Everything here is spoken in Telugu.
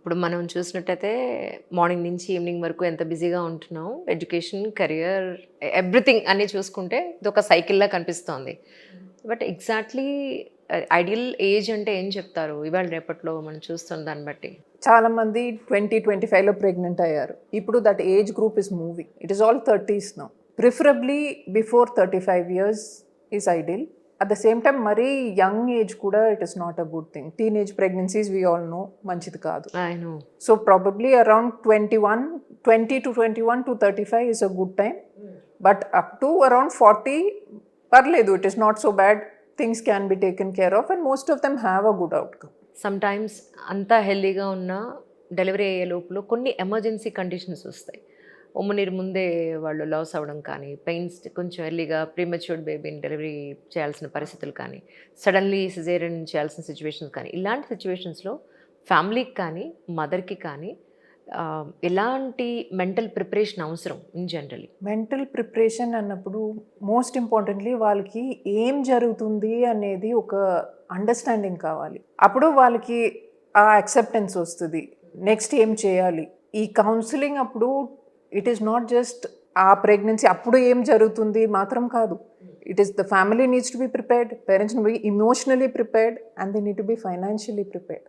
ఇప్పుడు మనం చూసినట్టయితే మార్నింగ్ నుంచి ఈవినింగ్ వరకు ఎంత బిజీగా ఉంటున్నాం. ఎడ్యుకేషన్, కెరియర్ ఎవ్రీథింగ్ అన్నీ చూసుకుంటే ఇదొక సైకిల్‌లా కనిపిస్తోంది. బట్ ఎగ్జాక్ట్‌లీ ఐడియల్ ఏజ్ అంటే ఏం చెప్తారు? ఇవాళ రేపట్లో మనం చూస్తున్న దాన్ని బట్టి. చాలా మంది 20-25లో ప్రెగ్నెంట్ అయ్యారు. ఇప్పుడు that age group is moving. It is all 30s now. Preferably before 35 years is ideal. At the same time మరీ యంగ్ ఏజ్ కూడా it is not a good thing. Teenage pregnancies we all know మంచిది కాదు. I know. So probably around 20 to 35 is a good time. But up to around 40, parledu, it is not so bad. Things can be taken care of and most of them have a good outcome. Sometimes అంతా హెల్తీగా ఉన్నా డెలివరీ అయ్యే లోపల కొన్ని ఎమర్జెన్సీ కండిషన్స్ వస్తాయి. ఉమ్మనీరు ముందే వాళ్ళు లాస్ అవ్వడం కానీ, పెయిన్స్ కొంచెం ఎర్లీగా ప్రీమెచ్యూర్డ్ బేబీని డెలివరీ చేయాల్సిన పరిస్థితులు కానీ, సడన్లీ సిజేరియన్ చేయాల్సిన సిచ్యువేషన్స్ కానీ, ఇలాంటి సిచ్యువేషన్స్‌లో ఫ్యామిలీకి కానీ, మదర్‌కి కానీ ఎలాంటి మెంటల్ ప్రిపరేషన్ అవసరం ఇన్ జనరల్లీ? మెంటల్ ప్రిపరేషన్ అన్నప్పుడు మోస్ట్ ఇంపార్టెంట్లీ వాళ్ళకి ఏం జరుగుతుంది అనేది ఒక అండర్స్టాండింగ్ కావాలి. అప్పుడు వాళ్ళకి ఆ యాక్సెప్టెన్స్ వస్తుంది. నెక్స్ట్ ఏం చేయాలి? ఈ కౌన్సిలింగ్ అప్పుడు ఇట్ ఈస్ నాట్ జస్ట్ ఆ ప్రెగ్నెన్సీ అప్పుడు ఏం జరుగుతుంది మాత్రం కాదు. It is the family needs to be prepared, parents to be emotionally prepared and they need to be financially prepared.